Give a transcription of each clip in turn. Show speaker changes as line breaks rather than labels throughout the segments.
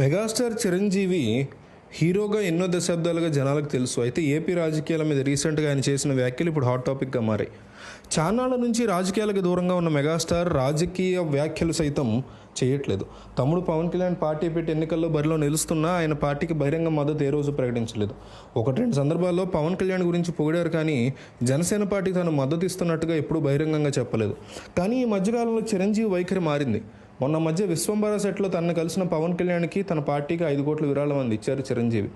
Megastar Chiranjeevi హీరోగా ఎన్నో దశాబ్దాలుగా జనాలకు తెలుసు. అయితే ఏపీ రాజకీయాల మీద రీసెంట్గా ఆయన చేసిన వ్యాఖ్యలు ఇప్పుడు హాట్ టాపిక్గా మారాయి. చాన్నాళ్ళ నుంచి రాజకీయాలకు దూరంగా ఉన్న మెగాస్టార్ రాజకీయ వ్యాఖ్యలు సైతం చేయట్లేదు. తమ్ముడు పవన్ కళ్యాణ్ పార్టీ పెట్టి ఎన్నికల్లో బరిలో నిలుస్తున్నా ఆయన పార్టీకి బహిరంగ మద్దతు ఏ రోజు ప్రకటించలేదు. ఒకటి రెండు సందర్భాల్లో పవన్ కళ్యాణ్ గురించి పొగిడారు, కానీ జనసేన పార్టీకి తను మద్దతు ఇస్తున్నట్టుగా ఎప్పుడూ బహిరంగంగా చెప్పలేదు. కానీ ఈ మధ్యకాలంలో చిరంజీవి వైఖరి మారింది. మొన్న మధ్య విశ్వంబర సెట్లో తనను కలిసిన పవన్ కళ్యాణ్కి తన పార్టీకి 5 కోట్ల విరాళం అందించారు చిరంజీవి.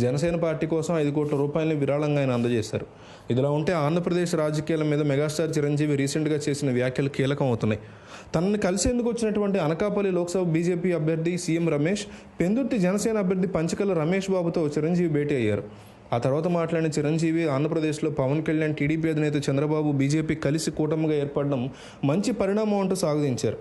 జనసేన పార్టీ కోసం 5 కోట్ల రూపాయలని విరాళంగా ఆయన అందజేశారు. ఇదిలా ఉంటే ఆంధ్రప్రదేశ్ రాజకీయాల మీద మెగాస్టార్ చిరంజీవి రీసెంట్గా చేసిన వ్యాఖ్యలు కీలకం అవుతున్నాయి. తనని కలిసేందుకు వచ్చినటువంటి అనకాపల్లి లోక్సభ బీజేపీ అభ్యర్థి సీఎం రమేష్, పెందుర్తి జనసేన అభ్యర్థి పంచకల్ల రమేష్ బాబుతో చిరంజీవి భేటీ అయ్యారు. ఆ తర్వాత మాట్లాడిన చిరంజీవి ఆంధ్రప్రదేశ్లో పవన్ కళ్యాణ్, టీడీపీ అధినేత చంద్రబాబు, బీజేపీ కలిసి కూటమిగా ఏర్పడడం మంచి పరిణామం అంటూ సాగుదించారు.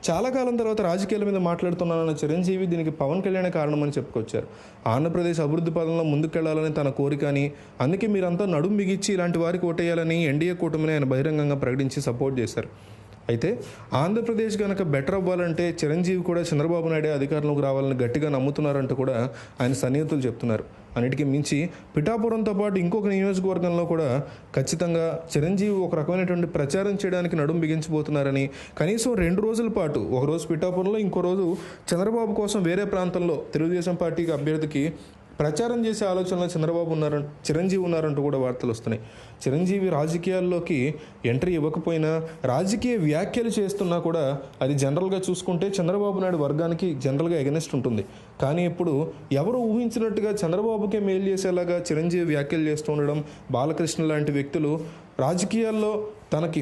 చాలా కాలం తర్వాత రాజకీయాల మీద మాట్లాడుతున్నానన్న చిరంజీవి దీనికి పవన్ కళ్యాణ్ కారణమని చెప్పుకొచ్చారు. ఆంధ్రప్రదేశ్ అభివృద్ధి పదంలో ముందుకెళ్లాలని తన కోరిక అని, అందుకే మీరంతా నడుం బిగించి ఇలాంటి వారికి ఓటేయాలని ఎన్డీఏ కూటమిని ఆయన బహిరంగంగా ప్రకటించి సపోర్ట్ చేశారు. అయితే ఆంధ్రప్రదేశ్ కనుక బెటర్ అవ్వాలంటే చిరంజీవి కూడా చంద్రబాబు నాయుడే అధికారంలోకి రావాలని గట్టిగా నమ్ముతున్నారంటూ కూడా ఆయన సన్నిహితులు చెప్తున్నారు. అన్నిటికీ మించి పిఠాపురంతో పాటు ఇంకొక నియోజకవర్గంలో కూడా ఖచ్చితంగా చిరంజీవి ఒక రకమైనటువంటి ప్రచారం చేయడానికి నడుం బిగించబోతున్నారని, కనీసం 2 రోజుల పాటు, ఒకరోజు పిఠాపురంలో, ఇంకో రోజు చంద్రబాబు కోసం వేరే ప్రాంతంలో తెలుగుదేశం పార్టీకి అభ్యర్థికి ప్రచారం చేసే ఆలోచనలో చిరంజీవి ఉన్నారంటూ కూడా వార్తలు వస్తున్నాయి. చిరంజీవి రాజకీయాల్లోకి ఎంట్రీ ఇవ్వకపోయినా రాజకీయ వ్యాఖ్యలు చేస్తున్నా కూడా అది జనరల్గా చూసుకుంటే చంద్రబాబు నాయుడు వర్గానికి జనరల్గా ఎగనెస్ట్ ఉంటుంది. కానీ ఇప్పుడు ఎవరు ఊహించినట్టుగా చంద్రబాబుకే మేలు చేసేలాగా చిరంజీవి వ్యాఖ్యలు చేస్తూ ఉండడం, బాలకృష్ణ లాంటి వ్యక్తులు రాజకీయాల్లో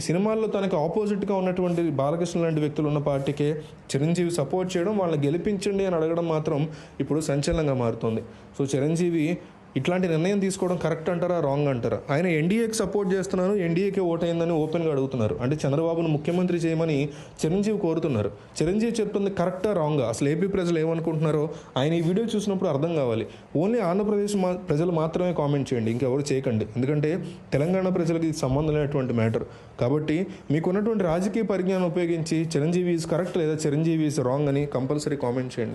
సినిమాల్లో తనకి ఆపోజిట్గా ఉన్నటువంటి బాలకృష్ణ లాంటి వ్యక్తులు ఉన్న పార్టీకే చిరంజీవి సపోర్ట్ చేయడం, వాళ్ళని గెలిపించండి అని అడగడం మాత్రం ఇప్పుడు సంచలనంగా మారుతుంది. సో చిరంజీవి ఇట్లాంటి నిర్ణయం తీసుకోవడం కరెక్ట్ అంటారా, రాంగ్ అంటారా? ఆయన ఎన్డీఏకి సపోర్ట్ చేస్తున్నారు, ఎన్డీఏకే ఓటైందని ఓపెన్గా అడుగుతున్నారు. అంటే చంద్రబాబును ముఖ్యమంత్రి చేయమని చిరంజీవి కోరుతున్నారు. చిరంజీవి చెప్తుంది కరెక్టా, రాంగా? అసలు ఏపీ ప్రజలు ఏమనుకుంటున్నారో ఆయన ఈ వీడియో చూసినప్పుడు అర్థం కావాలి. ఓన్లీ ఆంధ్రప్రదేశ్ ప్రజలు మాత్రమే కామెంట్ చేయండి, ఇంకెవరు చేయకండి. ఎందుకంటే తెలంగాణ ప్రజలకి ఇది సంబంధం లేనటువంటి మ్యాటర్. కాబట్టి మీకున్నటువంటి రాజకీయ పరిజ్ఞానం ఉపయోగించి చిరంజీవి ఈజ్ కరెక్ట్ లేదా చిరంజీవి ఈజ్ రాంగ్ అని కంపల్సరీ కామెంట్ చేయండి.